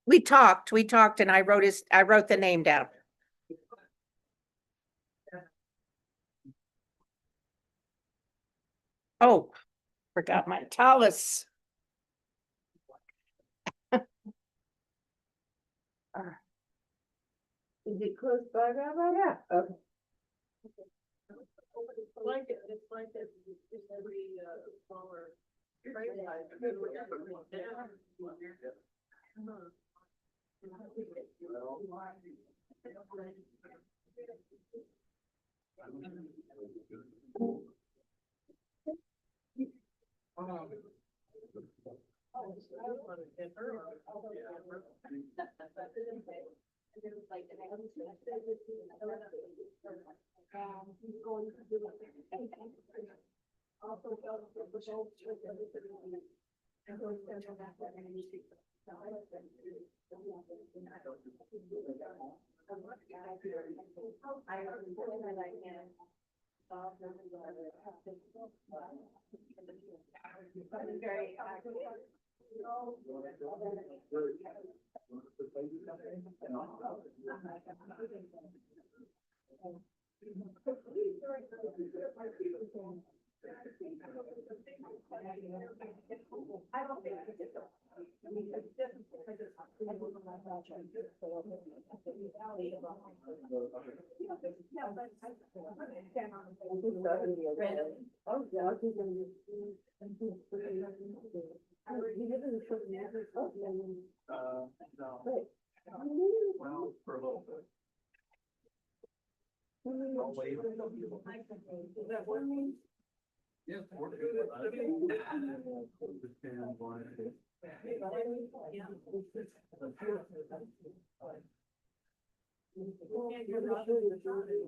We talked and I wrote the name down. Oh, forgot my talus. Is it close by? Yeah. Okay. It's like every smaller.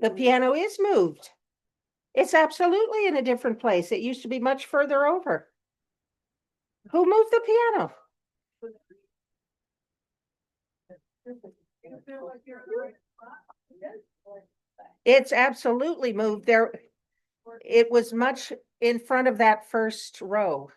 The piano is moved. It's absolutely in a different place. It used to be much further over. Who moved the piano? It's absolutely moved there. It was much in front of that first row.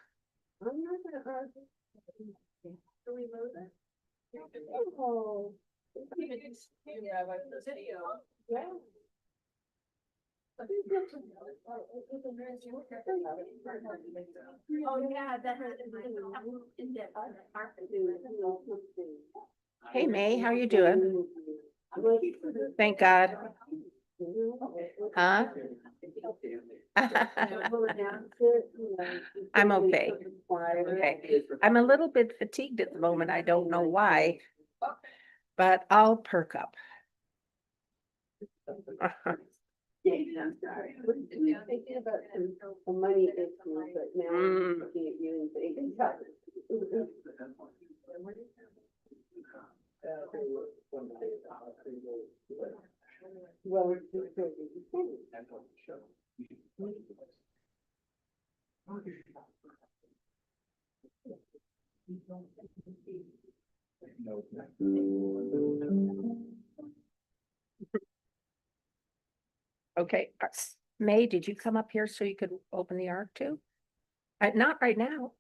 Hey May, how you doing? Thank God. Huh? I'm okay. Okay. I'm a little bit fatigued at the moment. I don't know why, but I'll perk up. I'm sorry. I'm thinking about some money issues, but now I'm looking at you and thinking. Well, it's just so Okay, May, did you come up here so you could open the ark too? Not right now.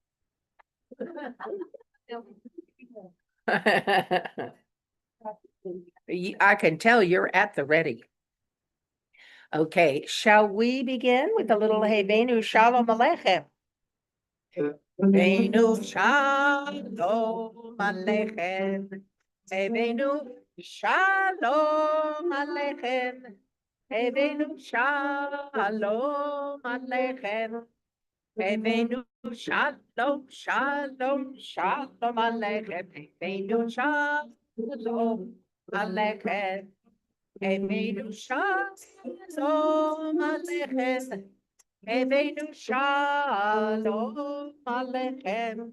I can tell you're at the ready. Okay, shall we begin with a little Hebenu Shalom Aleichem? Hebenu Shalom Aleichem. Hebenu Shalom Aleichem. Hebenu Shalom Aleichem. Hebenu Shalom, Shalom, Shalom Aleichem. Hebenu Shalom Aleichem. Hebenu Shalom Shalom Aleichem. Eveinu Shalom Aleichem.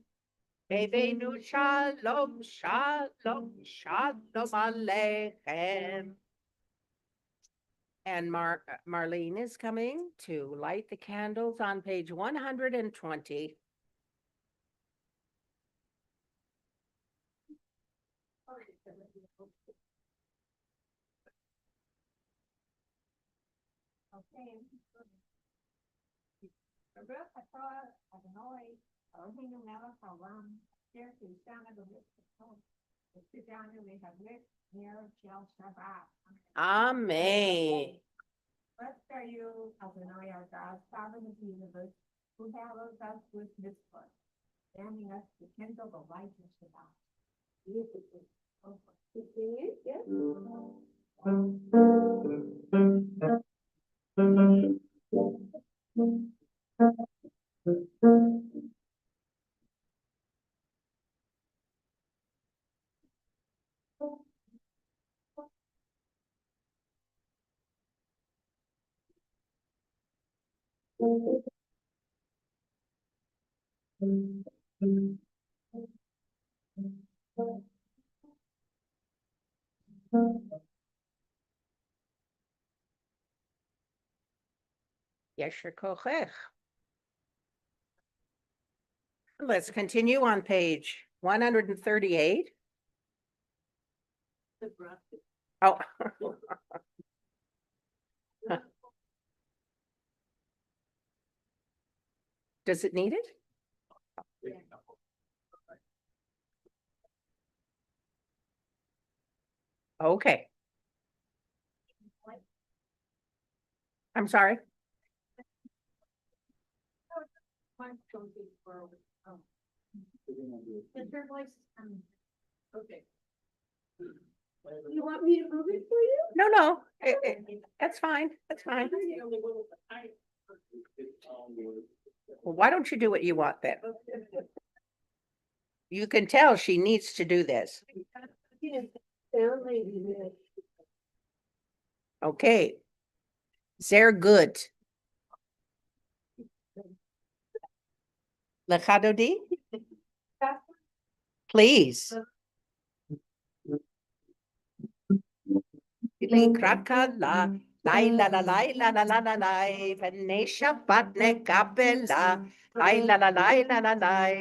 Eveinu Shalom, Shalom, Shalom Aleichem. And Marlene is coming to light the candles on page 120. Okay. Baruch atah Adonai Eloheinu melech haolam asher kiddushanu b'mitzvotav v'tzidkanu v'havlik ner shel Shabbat. Amen. Blessed are you, Adonai our God, sovereign of the universe, who hallows us with mitzvot, commanding us to kindle the light of Shabbat. Beautiful. Continue, yes. Yesher kochech. Let's continue on page 138. Oh. Does it need it? Okay. I'm sorry. Okay. You want me to move it for you? No, that's fine. That's fine. Well, why don't you do what you want then? You can tell she needs to do this. Sound like you. Okay. Sehr good. Lechadodi? Please. Krakala, laila la laila la la la la, Venetia patne capella, laila la laila la la,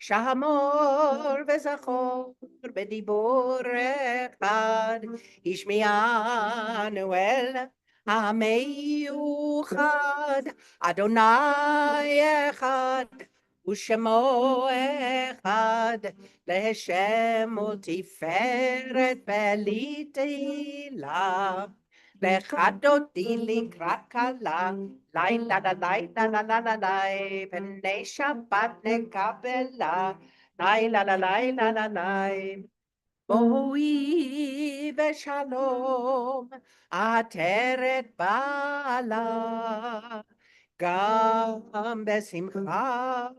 Shahamor vezachor bedibor echad, Ishmianuel, Ameyuchad, Adonai echad, Ushemo echad, Leshem utiferet belitila, Lechadoti likrat kala, laila la laila la la la la, Pnei Shabbat nekabela, laila la laila la la. Boi veshalom, ateret bala, gam besimcha,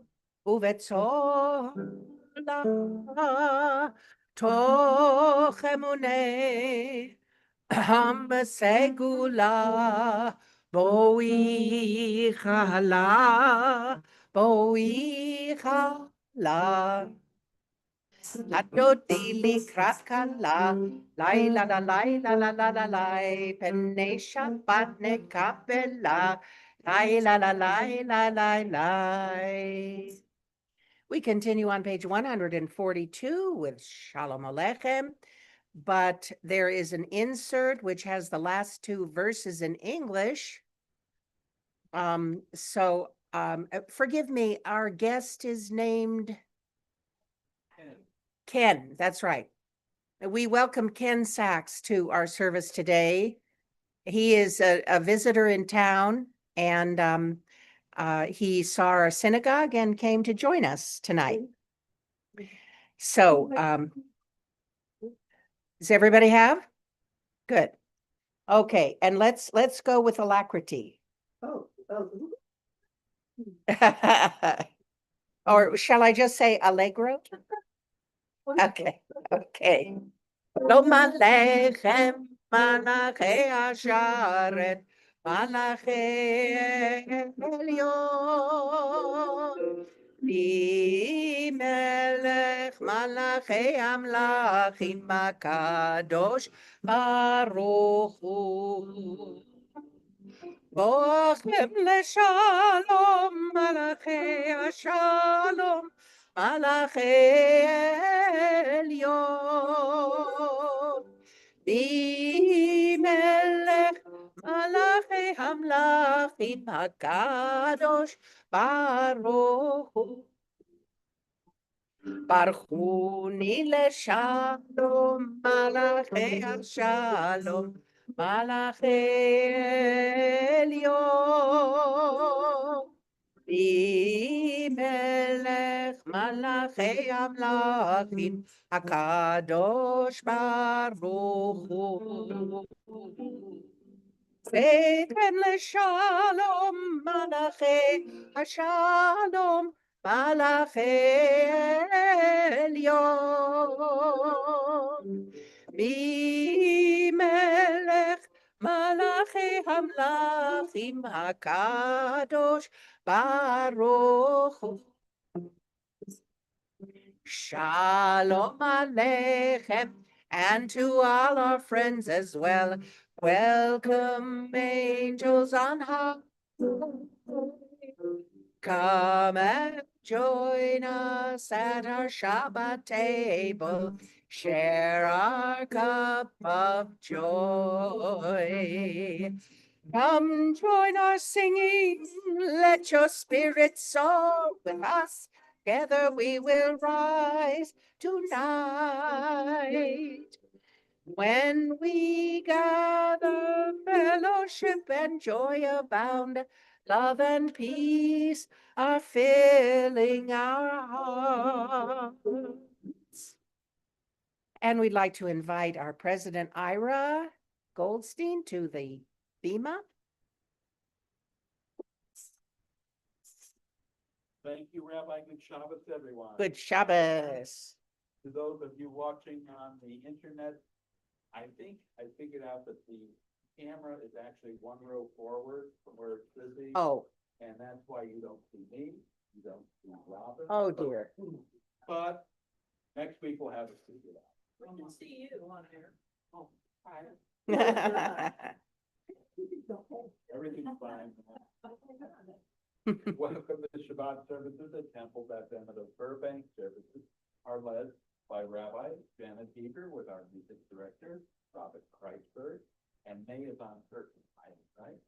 ובצולה תוך אמוני בסגולה בואי חלה בואי חלה הדודי לקראת כלה לילה לילה לילה לילה פני שבת נקבלה לילה לילה לילה. We continue on page 142 with Shalom Aleichem, but there is an insert which has the last two verses in English. Forgive me, our guest is named Ken. That's right. We welcome Ken Sachs to our service today. He is a visitor in town, and he saw our synagogue and came to join us tonight. So, does everybody have? Good. Okay, and let's go with alacrity. Or shall I just say allegro? Okay. Lo malechem manachei asharet מלאכי עליון. מי מלך מלאכי המלכים הקדוש ברוך הוא. בואכם לשלום מלאכי השלום מלאכי עליון. מי מלך מלאכי המלכים הקדוש ברוך הוא. ברכוני לשלום מלאכי השלום מלאכי עליון. מי מלך מלאכי המלכים הקדוש ברוך הוא. צאתם לשלום מלאכי השלום מלאכי עליון. מי מלך מלאכי המלכים הקדוש ברוך הוא. Shalom Aleichem, and to all our friends as well. Welcome, angels on high. Come and join us at our Shabbat table. Share our cup of joy. Come join our singing. Let your spirit soar with us. Together we will rise tonight. When we gather, fellowship and joy abound. Love and peace are filling our hearts. And we'd like to invite our President Ira Goldstein to the Bema. Thank you, Rabbi. Good Shabbos, everyone. Good Shabbos. To those of you watching on the internet, I think I figured out that the camera is actually one row forward from where it should be. Oh, And that's why you don't see me, you don't see Robin. oh dear. But next week we'll have it figured out. We can see you on there. Oh, fine. Everything's fine. Welcome to Shabbat Services at Temple Beth of Burbank. Services are led by Rabbi Janet Bieber with our music director, Robert Kreisberg, and May is on curtain, right?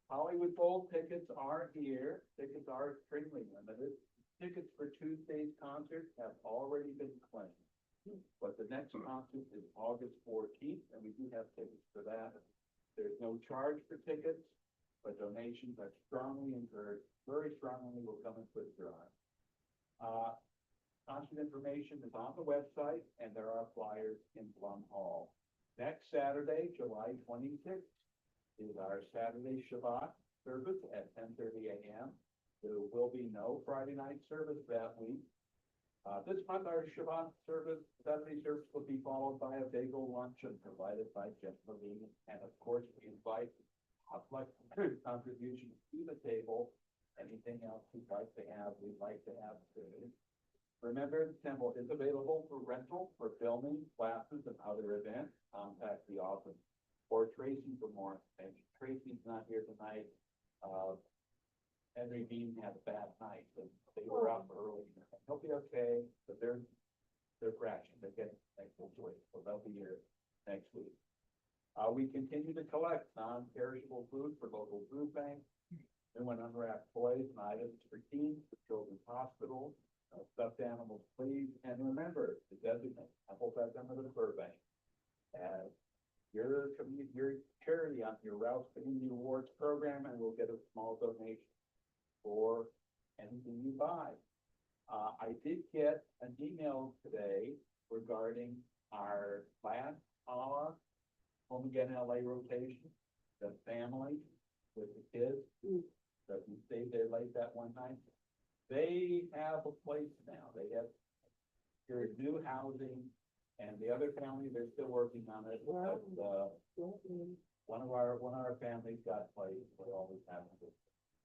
Hollywood Bowl tickets are here. Tickets are extremely limited. Tickets for Tuesday's concert have already been claimed. But the next concert is August 14th, and we do have tickets for that. There's no charge for tickets, but donations are strongly encouraged, very strongly will come and put dry. Concert information is on the website, and there are flyers in Plum Hall. Next Saturday, July 26th, is our Saturday Shabbat service at 10:30 a.m. There will be no Friday night service that week. This month, our Shabbat service, Saturday service will be followed by a bagel luncheon provided by Jeff Levine. And of course, we invite contributions to the table. Anything else you'd like to have, we'd like to have too. Remember, the temple is available for rental, for filming, classes, and other events. Contact the office or Tracy for more information. Tracy's not here tonight. Henry Bean had a bad night, and they were up early. He'll be okay, but they're crashing. They're getting thankful to it, so they'll be here next week. We continue to collect non-perishable food for local food banks, new and unwrapped toys and items for teens, for children's hospitals, stuffed animals, please. And remember to designate Temple Beth of Burbank as your charity on your Rouse Community Awards program, and we'll get a small donation for anything you buy. I did get an email today regarding our last Home Again LA rotation, the family with the kids that we stayed there late that one night. They have a place now. They have new housing, and the other family, they're still working on it. But, one of our families got played, what always happens.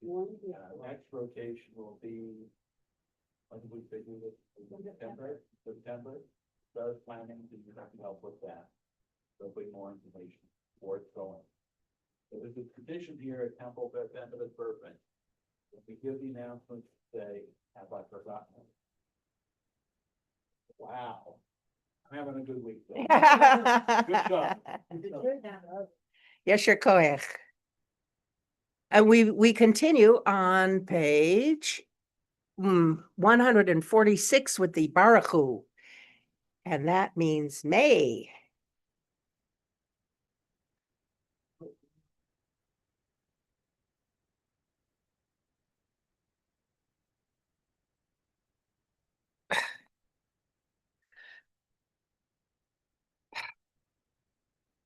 Wonderful. And our next rotation will be, when did we figure this? September, start planning, so you have to help with that. There'll be more information before it's going. So there's a tradition here at Temple Beth Methodist Bourbon. When we give the announcements, say, have I forgotten it? Wow, I'm having a good week. though. Good job. Yes, you're correct. And we continue on page 146 with the Baruch Hu. And that means May.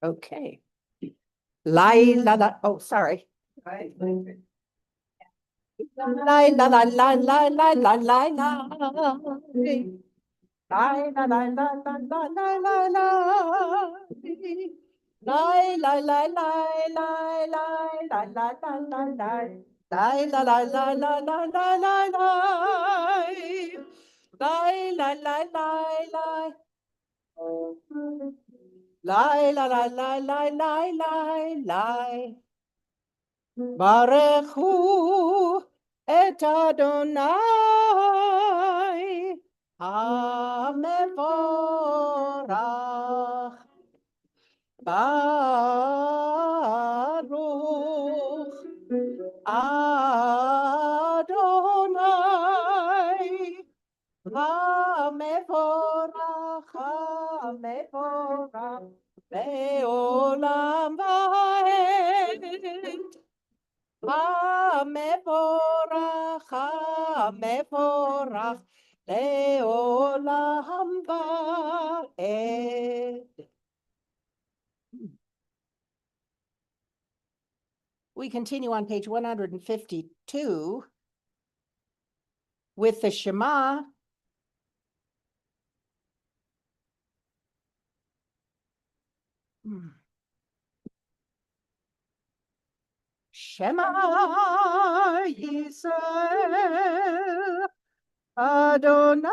Okay. Lai la la, oh, sorry. Right. Lai la la la la la la la la. Lai la la la la la la la la. Lai la la la la la la la la la la. Lai la la la la la la la la. Lai la la la la. Lai la la la la la la la. Baruch Hu et Adonai HaMevorach Baruch Adonai HaMevorach HaMevorach Leolam Vaed HaMevorach, HaMevorach, Leolam Vaed. We continue on page 152 with the Shema. Shema Yisrael, Adonai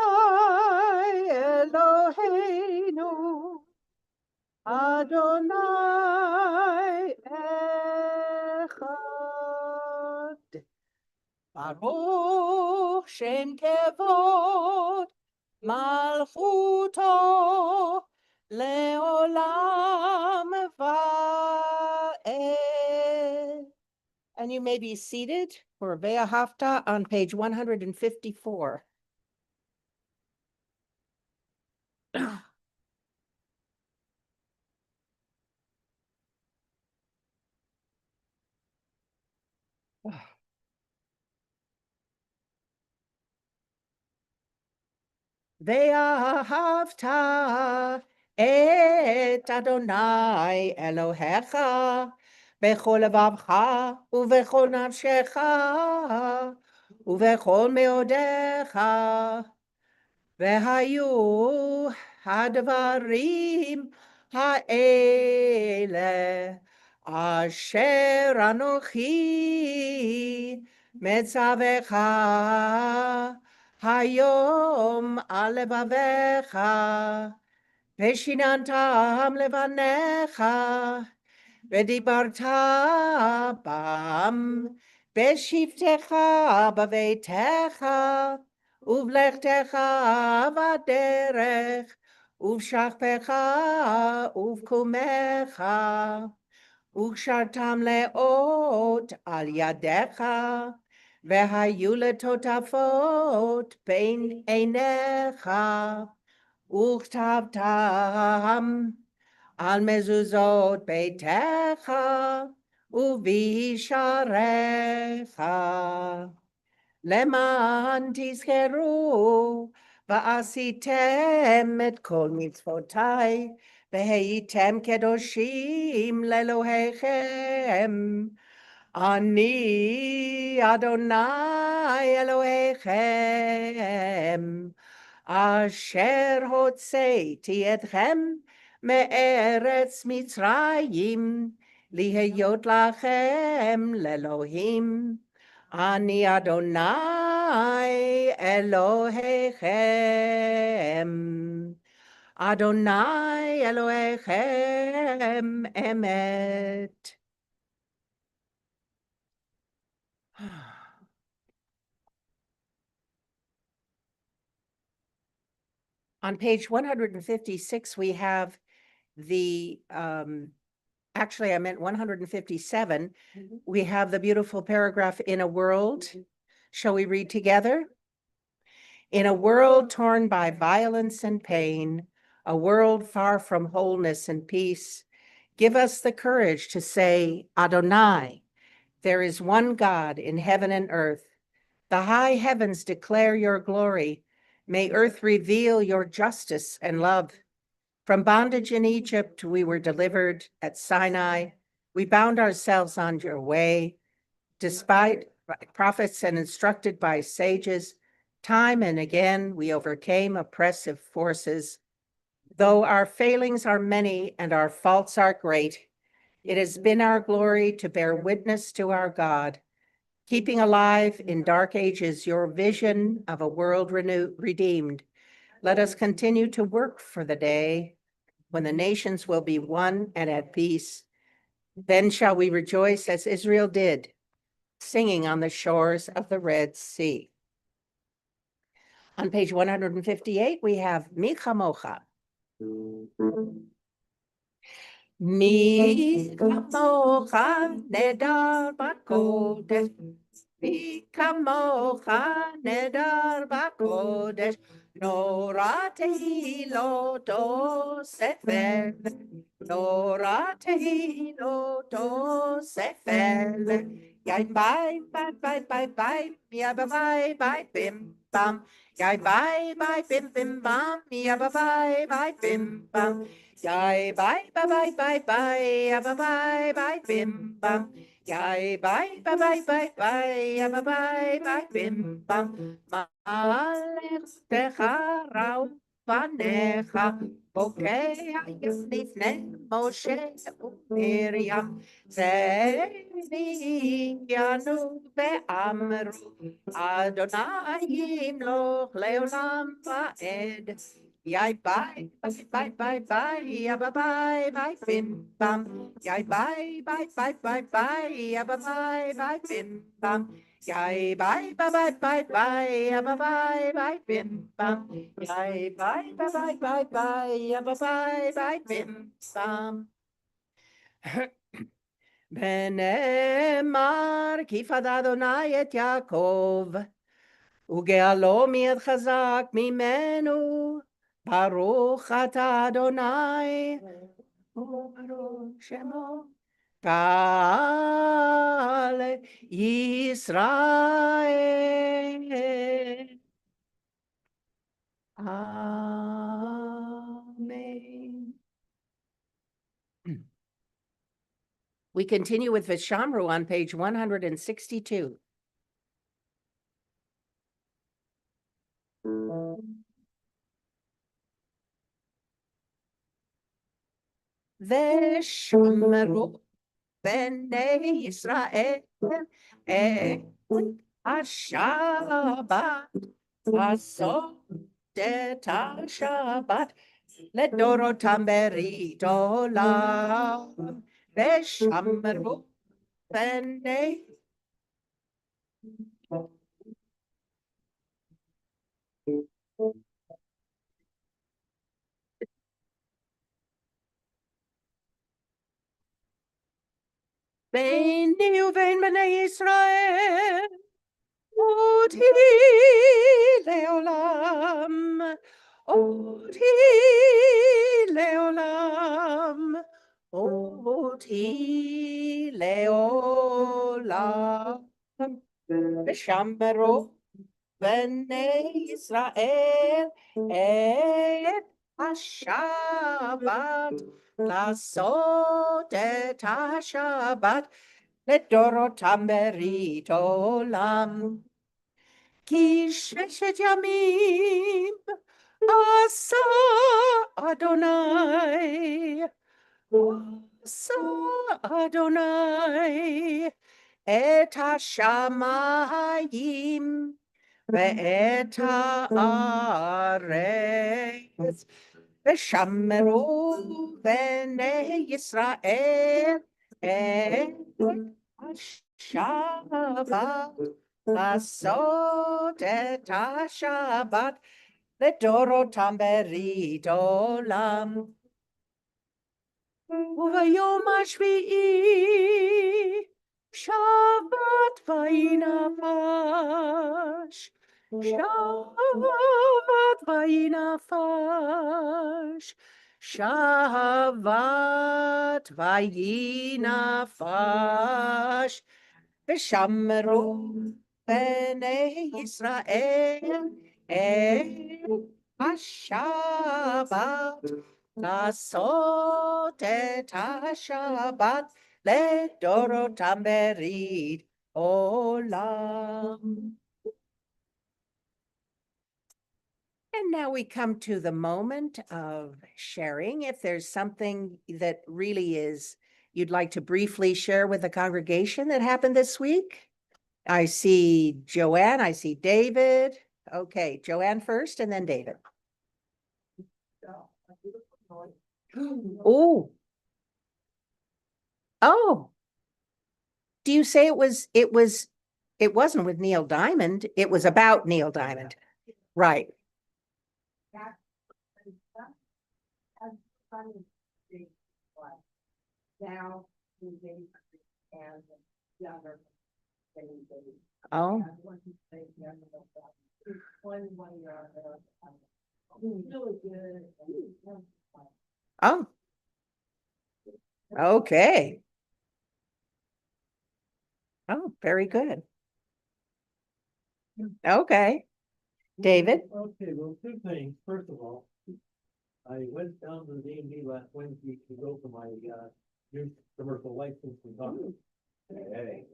Eloheinu, Adonai Echad. Baruch Shem Kevod Malchuto Leolam Vaed. And you may be seated for Ve'ahavta on page 154. Ve'ahavta et Adonai Elohecha bechol levavcha uvechol nafshecha uvechol meodecha vehayu hadvarim ha'ele asher anochi metzavecha Hayom alevavecha, veshinantam levanecha, vedibarta bam, beshivtecha bavetecha, uvlechtecha vaderech, uvshachpecha uvkumecha, uvshartam leot al yadecha, והיו לטוטפות בין עיניך, וכתבתם על מזוזות ביתך ובישעריך. למען תזכרו ועשיתם את כל מצוותיי, והייתם קדושים לאלוהיכם. Ani Adonai Elohechem, asher hotzeiti etchem me'eretz Mitzrayim, Lihayot lachem lelohim. Ani Adonai Elohechem. Adonai Elohechem emet. On page 156, we have the, actually, I meant 157. Mhm. We have the beautiful paragraph, in a world. Shall we read together? In a world torn by violence and pain, a world far from wholeness and peace, give us the courage to say, Adonai, there is one God in heaven and earth. The high heavens declare your glory. May earth reveal your justice and love. From bondage in Egypt, we were delivered at Sinai. We bound ourselves on your way. Despite prophets and instructed by sages, time and again we overcame oppressive forces. Though our failings are many and our faults are great, it has been our glory to bear witness to our God, keeping alive in dark ages your vision of a world redeemed. Let us continue to work for the day when the nations will be one and at peace. Then shall we rejoice as Israel did, singing on the shores of the Red Sea. On page 158, we have Mi Chamocha. Mi Chamocha Nedar Bakodesh. Mi Chamocha Nedar Bakodesh. Nora Tehilo Do Sefer. Nora Tehilo Do Sefer. Yai bye bye bye bye bye. Ya bye bye bim bam. Yai bye bye bim bim bam. Ya bye bye bim bam. Yai bye bye bye bye bye. Ya bye bye bim bam. Yai bye bye bye bye bye. Ya bye bye bim bam. Ma'alech techarau panecha. Pokea לפני משה ומרים, והביאנו ואמרו, אדוני ימלוך לעולם ועד. Yai bye bye bye bye ya bye bye bye bim bam. Yai bye bye bye bye bye ya bye bye bye bim bam. Yai bye bye bye bye bye ya bye bye bye bim bam. Yai bye bye bye bye bye ya bye bye bye bim bam. ונאמר כי פדה אדוני את יעקב וגאלו מיד חזק ממנו. ברוך אתה אדוני וברוך שמו קהל ישראל. Amen. We continue with Vishamru on page 162. Vishamru bnei Yisrael et Shabbat asot et Shabbat לדורותם ברית עולם ושמרו בני ביני ובין בני ישראל אותי לעולם, אותי לעולם, אותי לעולם. ושמרו בני ישראל את השבת, לעשות את השבת לדורותם ברית עולם. כי ששת ימים עשה אדוני Asa Adonai et hashamayim ve'et haaretz v'shameru b'nei Yisrael et hashabat לעשות את השבת לדורותם ברית עולם. וביום השביעי שבת ויהי נפש. שבת ויהי נפש. שבת ויהי נפש. ושמרו בני ישראל את השבת, לעשות את השבת לדורותם ברית עולם. And now we come to the moment of sharing. If there's something that really is you'd like to briefly share with the congregation that happened this week. I see Joanne, I see David. Okay, Joanne first and then David. Oh. Oh. Do you say it wasn't with Neil Diamond, it was about Neil Diamond. Right. Now, and younger. Oh. Really good. Oh. Okay. Oh, very good. Okay. David? Okay, well, two things. First of all, I went down to the DMV last Wednesday to go for my, new commercial license and talk. Hey,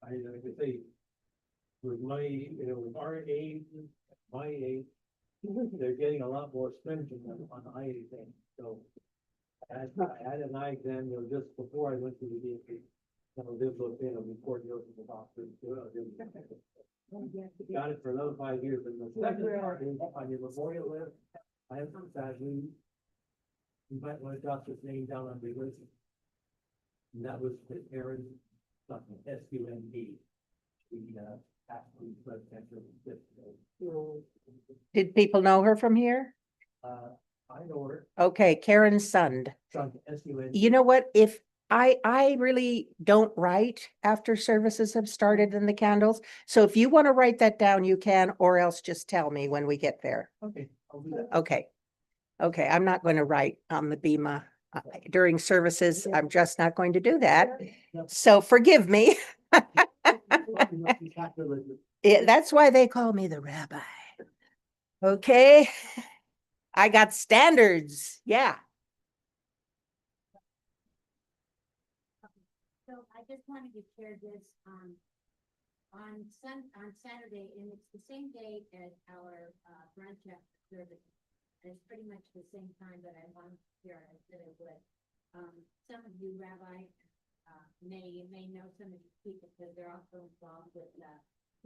I could say, with my, with our age, my age, they're getting a lot more stringent on the eye exam, so. I had an eye exam, just before I went to the DMV. So this was, report yours to the doctor. Got it for another 5 years, and the second part is on your memorial list, I have some sadly. You might want to drop his name down on the list. And that was Aaron, something, SUND. The, actually, blood cancer. Did people know her from here? I know her, Okay, Karen Sund. from SUND. You know what? If I really don't write after services have started in the candles. So if you want to write that down, you can, or else just tell me when we get there. Okay, I'll do that. Okay. Okay, I'm not going to write on the Bema during services. I'm just not going to do that. So forgive me. That's why they call me the rabbi. Okay. I got standards. Yeah. So I just wanted to share this, on Saturday, and it's the same day as our, brunch after service. And it's pretty much the same time that I wanted to share, I said I would. Some of you rabbi, you may know some of these people because they're also involved with,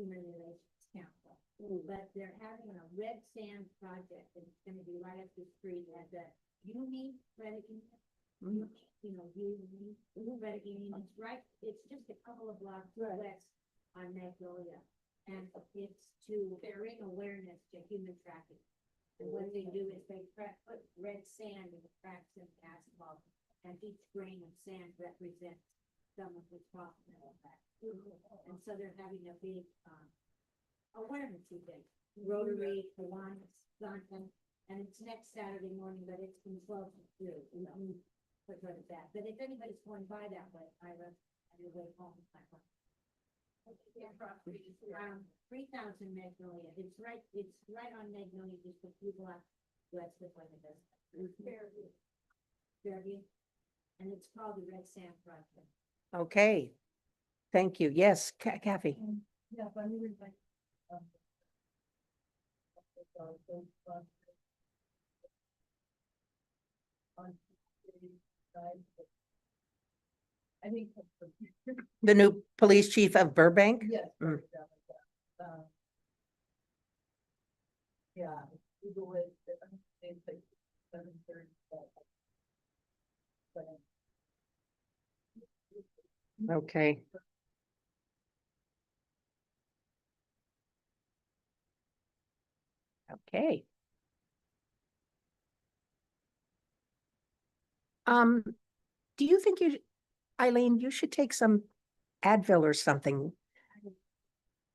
Human Relations Council. But they're having a red sand project, and it's gonna be right up the street at the Uni Credit Union. You know, Uni Credit Union, it's right, it's just a couple of blocks west on Magnolia. And it's to bring awareness to human trafficking. And what they do is they put red sand in the cracks in asphalt, and each grain of sand represents someone who's talking about that. And so they're having a big, awareness event, Rotary, Kiwanis, Johnson, and it's next Saturday morning, but it's from 12 to 2, you know, because of that. But if anybody's going by that way, I was on your way home. 3,000 Magnolia, it's right on Magnolia, just a few blocks west of where it is. Fairview, and it's called the Red Sand Project. Okay. Thank you. Yes, Kathy. Yeah, but we would like. On I think. The new police chief of Burbank? Yes. Mm. Yeah, Google it, it's like 7:30. Okay. Okay. Do you think Eileen, you should take some Advil or something?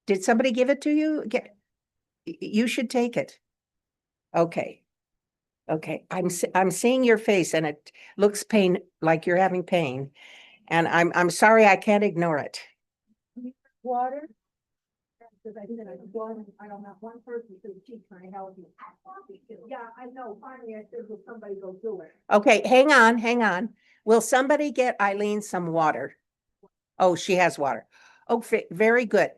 Did somebody give it to you? You should take it. Okay. Okay, I'm seeing your face and it looks like you're having pain. And I'm sorry, I can't ignore it. Water? Because I said I don't have one person who's trying to help me. Yeah, I know, finally I said, will somebody go do it? Okay, hang on. Will somebody get Eileen some water? Oh, she has water. Oh, very good.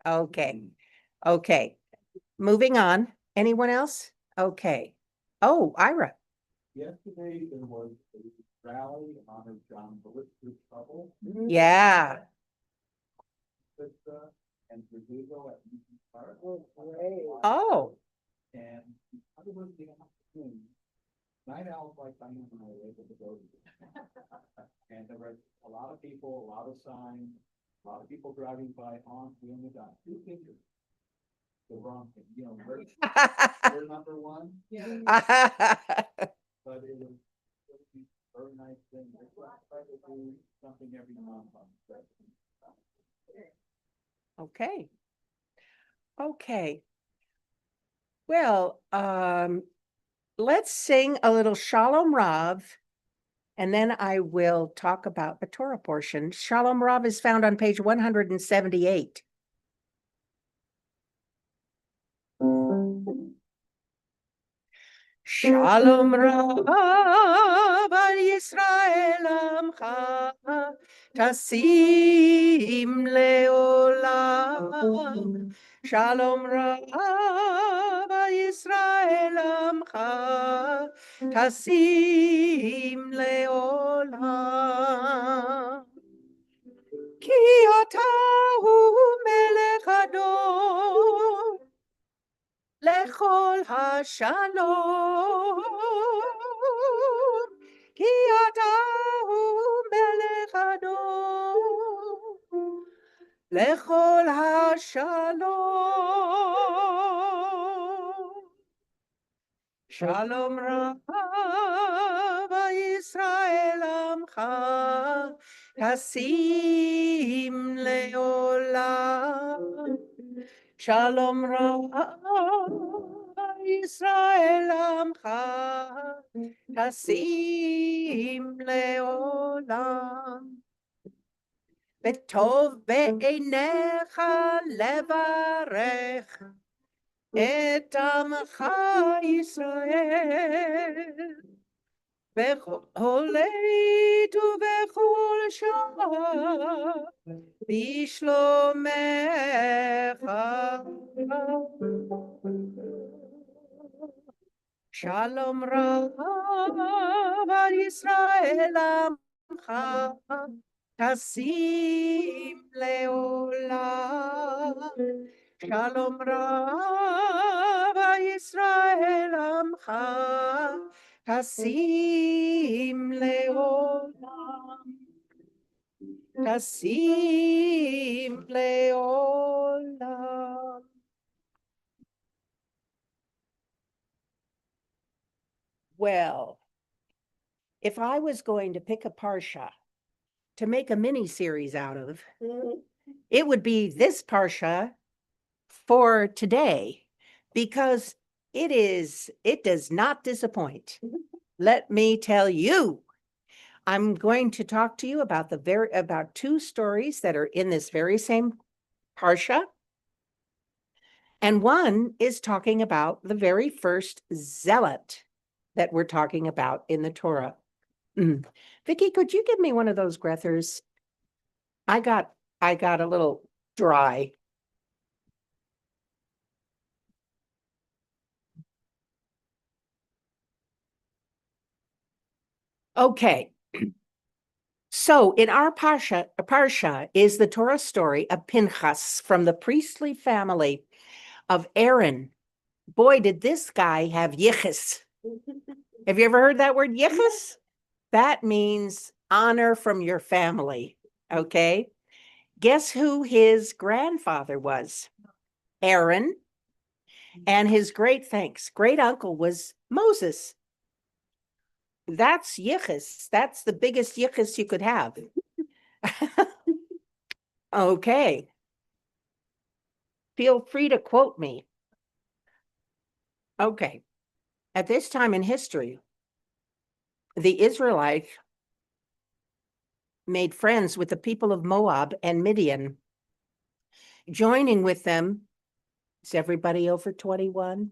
Okay, okay. Moving on. Anyone else? Okay. Oh, Ira. Yesterday, there was a rally in honor of John Bolitz's trouble. Yeah. And Rodrigo at Newton Park. Oh, And because it was the afternoon, night owls like Diane and I were able to go to it. And there were a lot of people, a lot of signs, a lot of people driving by on, we only got 2 fingers. The wrong thing, you know, we're number one, but it was a very nice thing. I try to do something every month on that. okay. Okay. Well, let's sing a little Shalom Rav, and then I will talk about the Torah portion. Shalom Rav is found on page 178. Shalom Rav al Yisrael Amcha Tasim Leolam. Shalom Rav al Yisrael Amcha Tasim Leolam. Ki ata hu melech Adon lechol hashalom, ki ata hu melech Adon, lechol hashalom. Shalom Rav Yisrael Amcha Tasim Leolam. Shalom Rav Yisrael Amcha Tasim Leolam. V'tov be'einecha levarech את עמך ישראל, בכל עת ובכל שעה, בשלומך. שלום רב על ישראל עמך, תשים לעולם. Shalom Rav Yisrael Amcha Tasim Leolam. Tasim Leolam. Well, if I was going to pick a parsha to make a mini series out of, it would be this parsha for today, because it does not disappoint. Let me tell you, I'm going to talk to you about about 2 stories that are in this very same parsha. And one is talking about the very first zealot that we're talking about in the Torah. Vicky, could you give me one of those Grethers? I got a little dry. Okay, So in our parsha is the Torah story of Pinchas from the priestly family of Aaron. Boy, did this guy have yichus. Have you ever heard that word yichus? That means honor from your family. Okay. Guess who his grandfather was? Aaron. And his great uncle was Moses. That's yichus. That's the biggest yichus you could have. Okay. Feel free to quote me. Okay. At this time in history, the Israelites made friends with the people of Moab and Midian, joining with them. Is everybody over 21?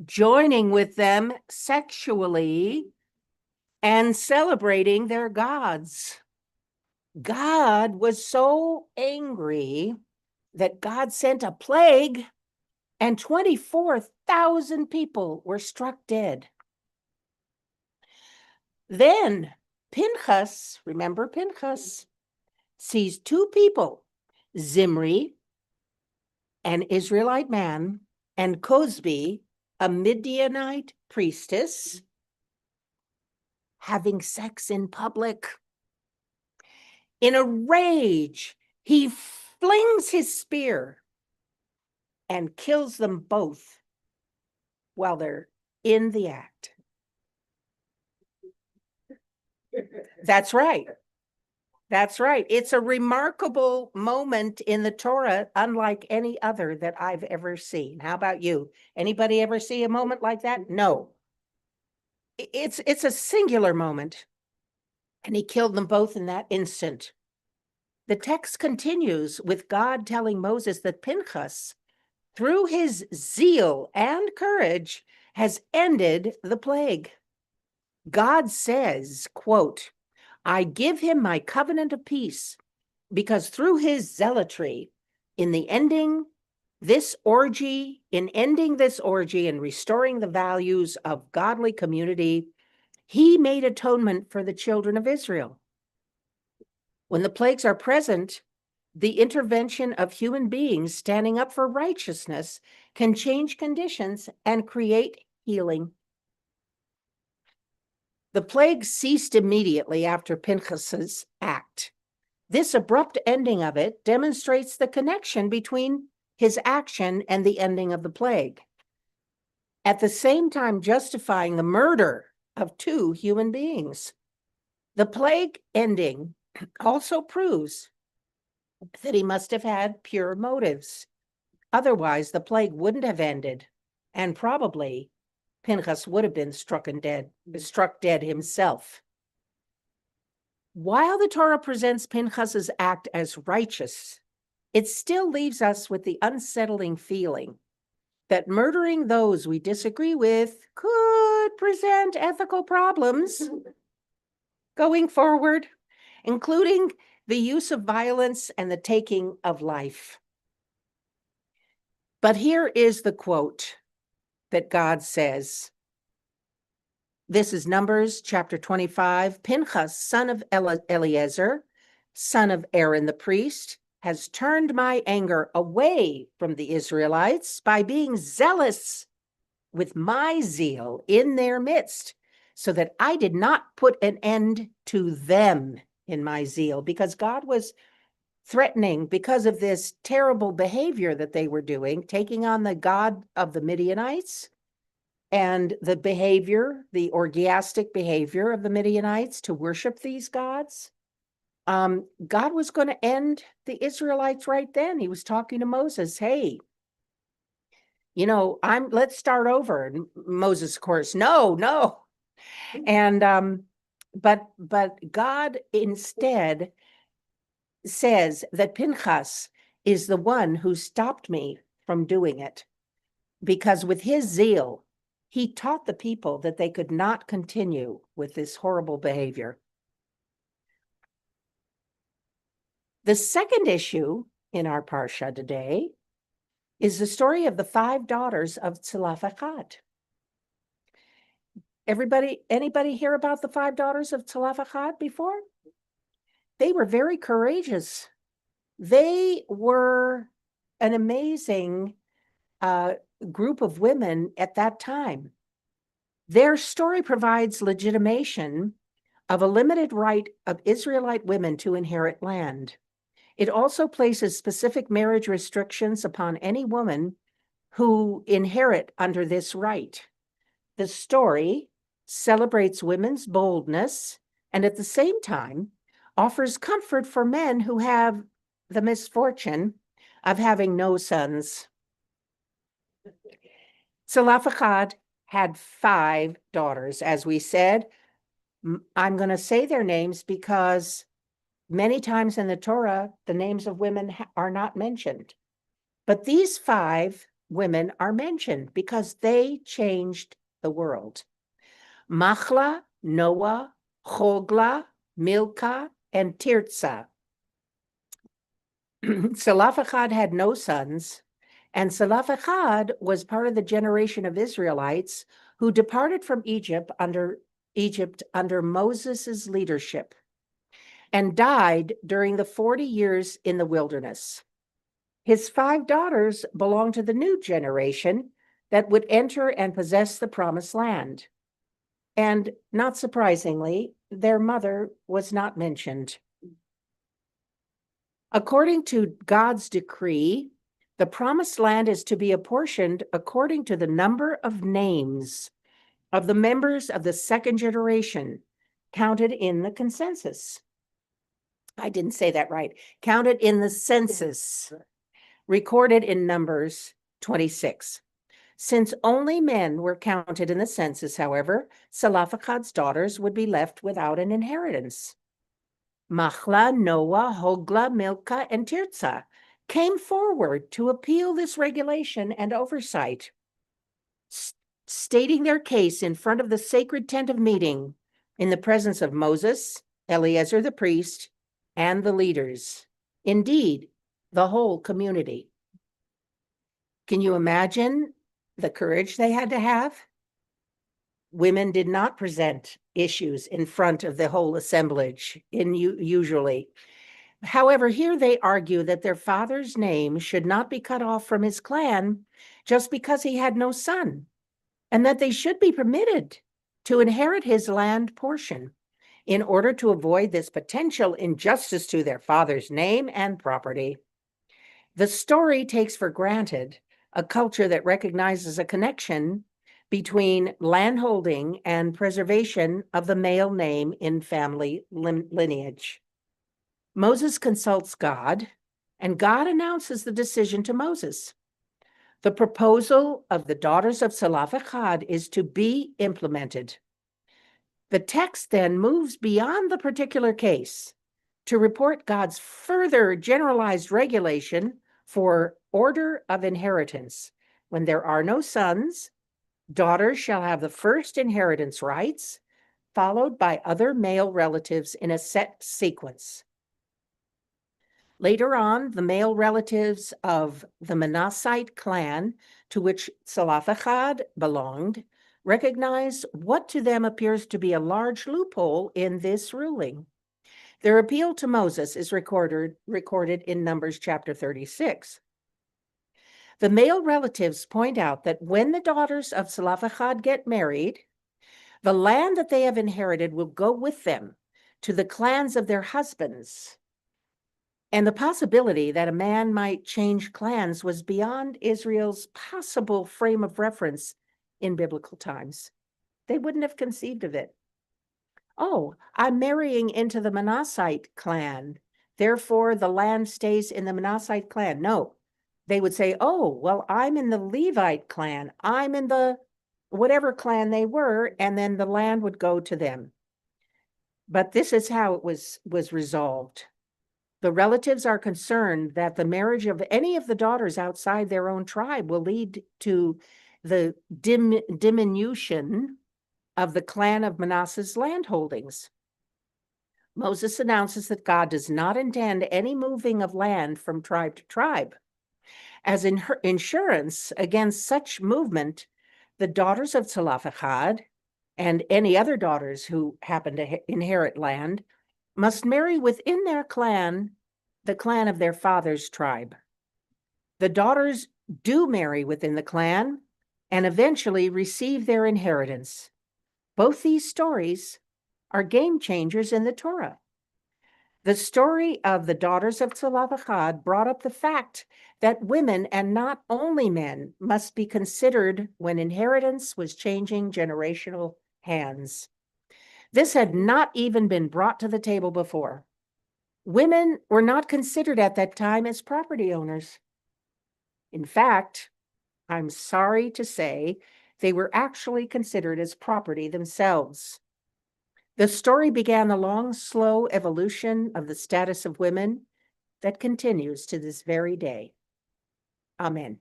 Joining with them sexually and celebrating their gods. God was so angry that God sent a plague and 24,000 people were struck dead. Then Pinchas, remember Pinchas, sees two people, Zimri, an Israelite man, and Cosbi, a Midianite priestess, having sex in public. In a rage, he flings his spear and kills them both while they're in the act. That's right. That's right. It's a remarkable moment in the Torah, unlike any other that I've ever seen. How about you? Anybody ever see a moment like that? No. It's a singular moment. And he killed them both in that instant. The text continues with God telling Moses that Pinchas, through his zeal and courage, has ended the plague. God says, quote, I give him my covenant of peace because through his zealotry in ending this orgy and restoring the values of godly community, he made atonement for the children of Israel. When the plagues are present, the intervention of human beings standing up for righteousness can change conditions and create healing. The plague ceased immediately after Pinchas's act. This abrupt ending of it demonstrates the connection between his action and the ending of the plague, at the same time justifying the murder of two human beings. The plague ending also proves that he must have had pure motives. Otherwise, the plague wouldn't have ended, and probably Pinchas would have been struck dead himself. While the Torah presents Pinchas's act as righteous, it still leaves us with the unsettling feeling that murdering those we disagree with could present ethical problems going forward, including the use of violence and the taking of life. But here is the quote that God says. This is Numbers chapter 25. Pinchas, son of Eleazar, son of Aaron the priest, has turned my anger away from the Israelites by being zealous with my zeal in their midst, so that I did not put an end to them in my zeal, because God was threatening because of this terrible behavior that they were doing, taking on the god of the Midianites and the orgiastic behavior of the Midianites to worship these gods. God was going to end the Israelites right then. He was talking to Moses, hey, let's start over. And Moses, of course, no. And but God instead says that Pinchas is the one who stopped me from doing it, because with his zeal, he taught the people that they could not continue with this horrible behavior. The second issue in our parsha today is the story of the 5 daughters of Tzlafachat. Anybody hear about the 5 daughters of Zelophehad before? They were very courageous. They were an amazing group of women at that time. Their story provides legitimation of a limited right of Israelite women to inherit land. It also places specific marriage restrictions upon any woman who inherit under this right. The story celebrates women's boldness and at the same time offers comfort for men who have the misfortune of having no sons. Zelophehad had 5 daughters, as we said. I'm going to say their names because many times in the Torah, the names of women are not mentioned. But these 5 women are mentioned because they changed the world. Machla, Noah, Hogla, Milcah, and Tirzah. Zelophehad had no sons, and Zelophehad was part of the generation of Israelites who departed from Egypt under Moses' leadership and died during the 40 years in the wilderness. His 5 daughters belonged to the new generation that would enter and possess the promised land. And not surprisingly, their mother was not mentioned. According to God's decree, the promised land is to be apportioned according to the number of names of the members of the 2nd generation counted in the consensus. I didn't say that right. Counted in the census, recorded in Numbers 26. Since only men were counted in the census, however, Zelophehad's daughters would be left without an inheritance. Machla, Noah, Hogla, Milcah, and Tirzah came forward to appeal this regulation and oversight, stating their case in front of the sacred tent of meeting in the presence of Moses, Eleazar the priest, and the leaders. Indeed, the whole community. Can you imagine the courage they had to have? Women did not present issues in front of the whole assemblage usually. However, here they argue that their father's name should not be cut off from his clan just because he had no son, and that they should be permitted to inherit his land portion in order to avoid this potential injustice to their father's name and property. The story takes for granted a culture that recognizes a connection between landholding and preservation of the male name in family lineage. Moses consults God, and God announces the decision to Moses. The proposal of the daughters of Zelophehad is to be implemented. The text then moves beyond the particular case to report God's further generalized regulation for order of inheritance. When there are no sons, daughters shall have the first inheritance rights, followed by other male relatives in a set sequence. Later on, the male relatives of the Manassite clan, to which Zelophehad belonged, recognize what to them appears to be a large loophole in this ruling. Their appeal to Moses is recorded in Numbers chapter 36. The male relatives point out that when the daughters of Zelophehad get married, the land that they have inherited will go with them to the clans of their husbands. And the possibility that a man might change clans was beyond Israel's possible frame of reference in biblical times. They wouldn't have conceived of it. Oh, I'm marrying into the Manassite clan, therefore the land stays in the Manassite clan. No, they would say, oh, well, I'm in the Levite clan. I'm in the whatever clan they were, and then the land would go to them. But this is how it was resolved. The relatives are concerned that the marriage of any of the daughters outside their own tribe will lead to the diminution of the clan of Manasseh's landholdings. Moses announces that God does not intend any moving of land from tribe to tribe. As insurance against such movement, the daughters of Zelophehad and any other daughters who happen to inherit land must marry within their clan, the clan of their father's tribe. The daughters do marry within the clan and eventually receive their inheritance. Both these stories are game changers in the Torah. The story of the daughters of Tzalavachad brought up the fact that women and not only men must be considered when inheritance was changing generational hands. This had not even been brought to the table before. Women were not considered at that time as property owners. In fact, I'm sorry to say, they were actually considered as property themselves. The story began the long, slow evolution of the status of women that continues to this very day. Amen.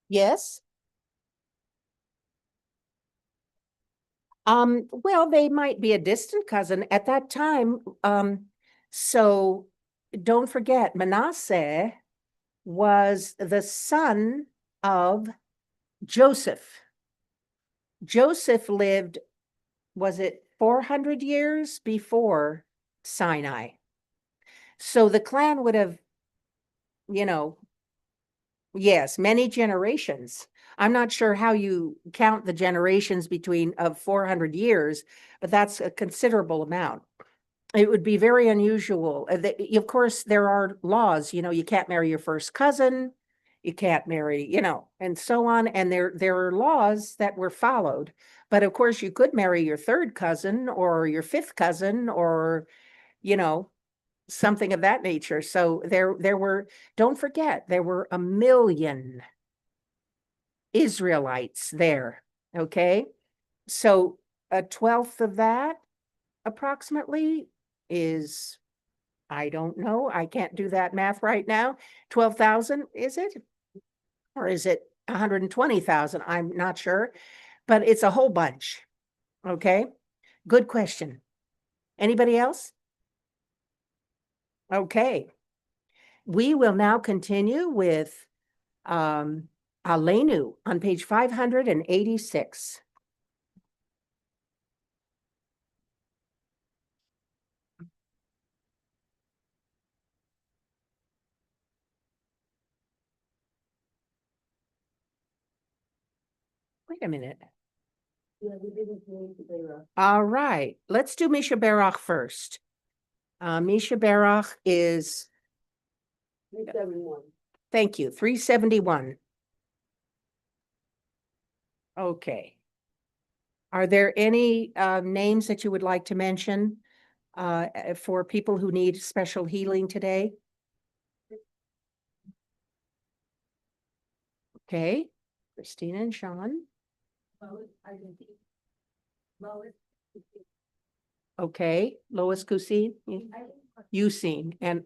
Yes? Well, they might be a distant cousin at that time. So don't forget, Manasseh was the son of Joseph. Joseph lived, was it 400 years before Sinai? So the clan would have, yes, many generations. I'm not sure how you count the generations between of 400 years, but that's a considerable amount. It would be very unusual. Of course, there are laws, you can't marry your first cousin, you can't marry, and so on. And there are laws that were followed. But of course, you could marry your third cousin or your fifth cousin or, something of that nature. So there were, don't forget, there were 1 million Israelites there. Okay. So 1/12 of that approximately is, I don't know. I can't do that math right now. 12,000, is it? Or is it 120,000? I'm not sure, but it's a whole bunch. Okay. Good question. Anybody else? Okay. We will now continue with Aleinu on page 586. Wait a minute. Yeah, we didn't name the Torah. All right, let's do Misha Berach first. Misha Berach is, 371. thank you, 371. Okay. Are there any names that you would like to mention for people who need special healing today? Okay, Christina and Sean. Okay, Lois Kusin, you seen, and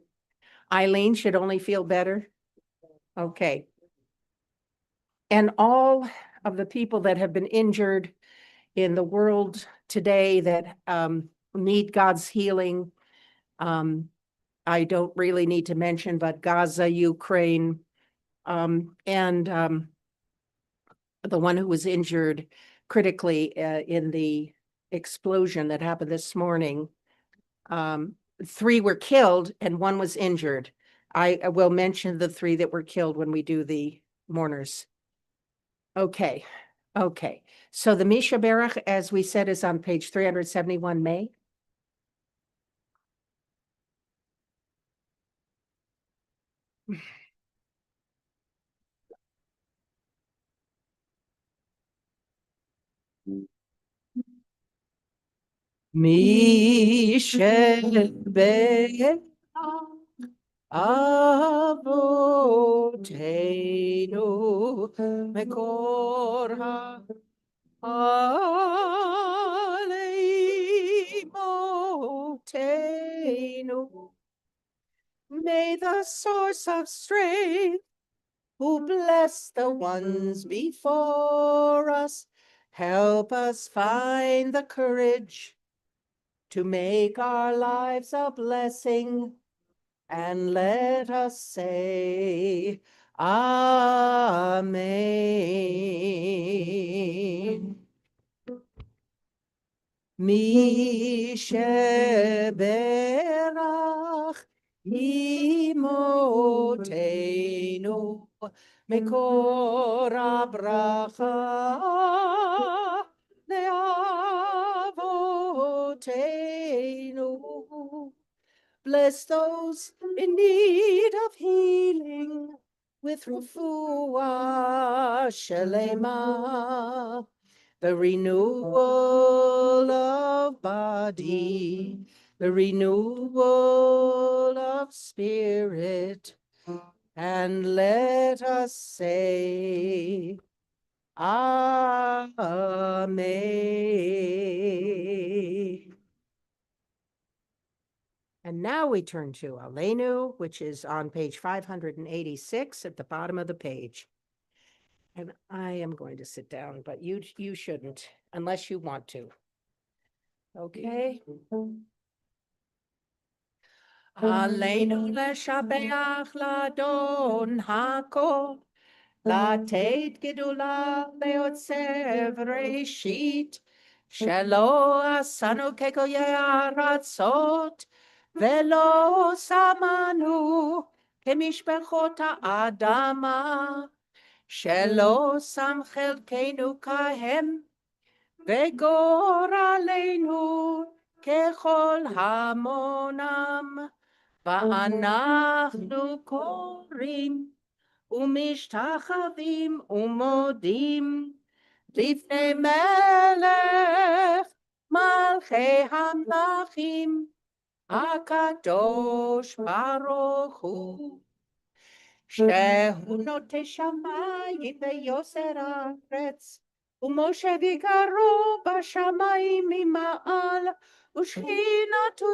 Eileen should only feel better. Okay. And all of the people that have been injured in the world today that need God's healing. I don't really need to mention, but Gaza, Ukraine, and the one who was injured critically in the explosion that happened this morning. 3 were killed and 1 was injured. I will mention the 3 that were killed when we do the mourners. Okay. Okay. So the Misha Berach, as we said, is on page 371, May. Misha Berach Avoteinu Mekor Aleimoteinu. May the source of strength, who bless the ones before us, help us find the courage to make our lives a blessing and let us say, Amen. Mi sheberach imotenu mekor habracha leavotenu. Bless those in need of healing with refuah shelema, the renewal of body, the renewal of spirit, and let us say, Amen. And now we turn to Aleinu, which is on page 586 at the bottom of the page. And I am going to sit down, but you shouldn't, unless you want to. Okay? Aleinu leshabeach ladon hakol, לתת גדולה ליוצר ראשית, שלא עשנו כגויי הארצות, ולא שמנו כמשפחות האדמה, שלא שם חלקנו כהם, וגורלנו ככל המונם, ואנחנו קוראים ומשתחווים ומודים לפני מלך מלכי המלכים הקדוש ברוך הוא, שהוא נוטה שמיים ויוסר הארץ, ומשה ויגרו בשמיים ממעל, ושכינתו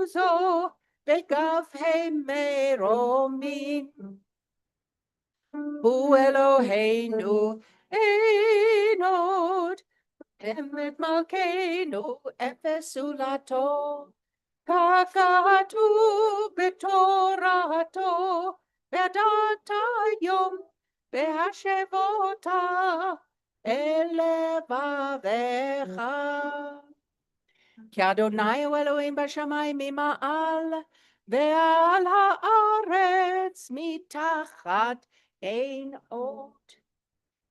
זו בגבי מרומים. הוא אלוהינו אין עוד, אמת מלכנו אפס זולתו, כך כתוב בתורתו, וידעת היום בהשבות אל לבביך. כי אדוני הוא אלוהים בשמיים ממעל, ועל הארץ מתחת אין עוד.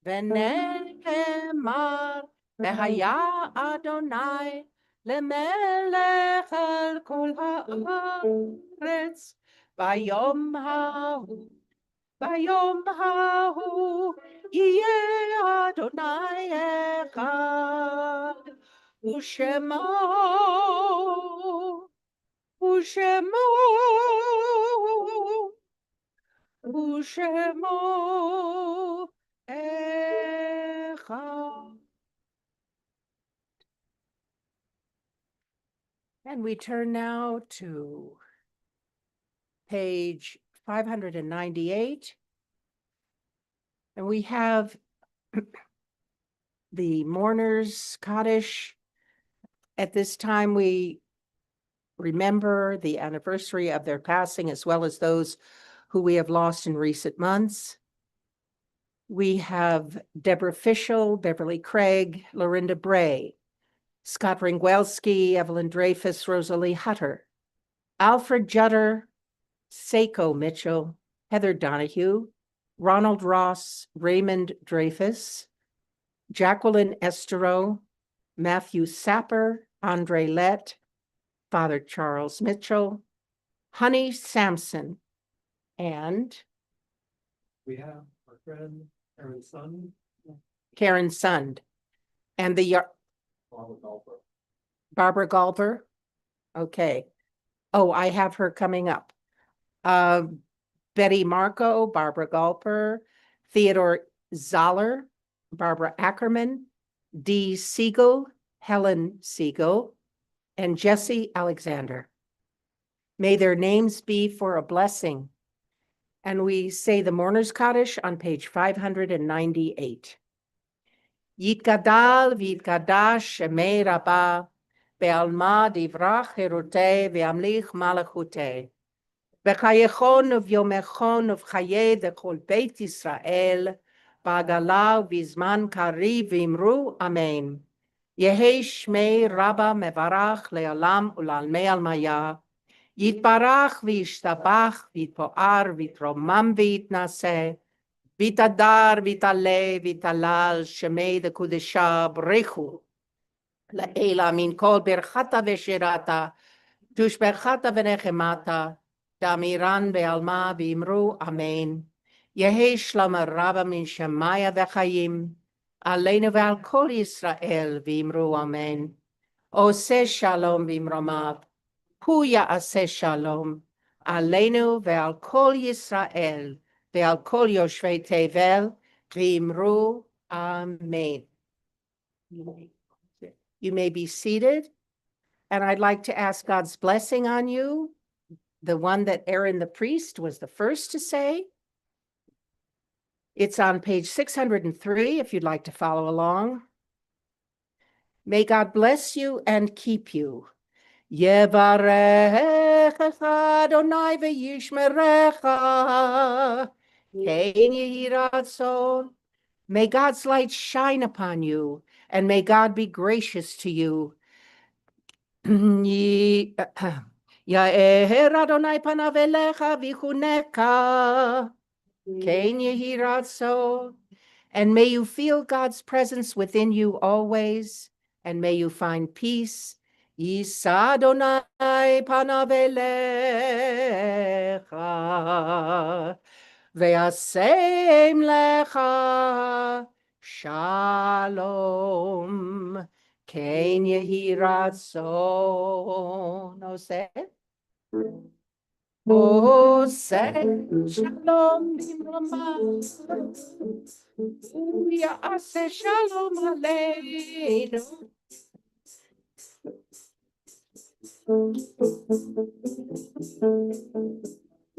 ונאמר, והיה אדוני למלך על כל הארץ, ביום ההוא יהיה אדוני אחד, ושמו אחד. And we turn now to page 598. And we have the mourners Kaddish. At this time, we remember the anniversary of their passing, as well as those who we have lost in recent months. We have Deborah Fischel, Beverly Craig, Lorinda Bray, Scott Ringwelski, Evelyn Dreyfus, Rosalie Hutter, Alfred Jutter, Seiko Mitchell, Heather Donahue, Ronald Ross, Raymond Dreyfus, Jacqueline Estero, Matthew Sapper, Andre Lett, Father Charles Mitchell, Honey Sampson, and We have our friend Aaron's son. Karen Sund, and the Barbara Galper. Okay. Oh, I have her coming up. Betty Marco, Barbara Galper, Theodore Zoller, Barbara Ackerman, Dee Siegel, Helen Siegel, and Jesse Alexander. May their names be for a blessing. And we say the Mourner's Kaddish on page 598. Yitgadal v'yitgadash shemei Rabbah, בעלמא דברה חירותי וימליך מלכותי. בחייכון וביומכון ובחיי דכל בית ישראל, בעגלה ובזמן קריב ואמרו אמן. יהי שמי רבה מברך לעולם ולעלמי עלמיה. יתברך וישתבח ויתפאר ויתרומם ויתנשא. ויתהדר ויתעלה ויתהלל שמי דקודשה ברכו. לעילה מן כל ברכתה ושירתה, תושבחתה ונחמתה, דאמירן בעלמא ואמרו אמן. יהי שלום רבה מן שמיה וחיים, עלינו ועל כל ישראל ואמרו אמן. עושה שלום במרומיו, הוא יעשה שלום, עלינו ועל כל ישראל ועל כל יושבי תבל, ואמרו אמן. You may be seated, and I'd like to ask God's blessing on you, the one that Aaron the priest was the first to say. It's on page 603 if you'd like to follow along. May God bless you and keep you. Yevarechecha Adonai v'yishmerecha, Kein yehi ratzon. May God's light shine upon you, and may God be gracious to you. Ya'er Adonai panav elecha v'chuneka, Kein yehi ratzon. And may you feel God's presence within you always, and may you find peace. Yisa Adonai panav elecha, ve'asem lecha shalom. Kein yehi ratzon. Ose shalom bimromav. Ya'aseh shalom aleinu.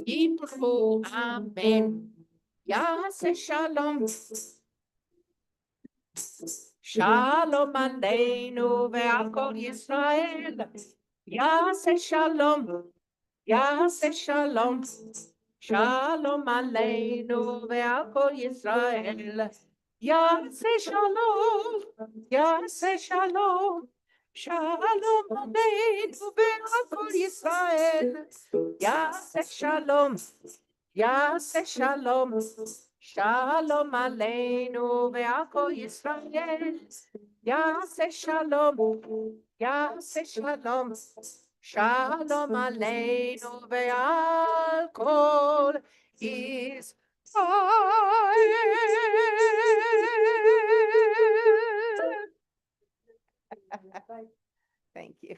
Yimru amen. Ya'aseh shalom. Shalom aleinu ve'al kol Yisrael. Ya'aseh shalom. Ya'aseh shalom. Shalom aleinu ve'al kol Yisrael. Ya'aseh shalom. Ya'aseh shalom. Shalom aleinu ve'al kol Yisrael. Ya'aseh shalom. Ya'aseh shalom. Shalom aleinu ve'al kol Yisrael. Ya'aseh shalom. Ya'aseh shalom. Shalom aleinu ve'al kol Yisrael. Thank you.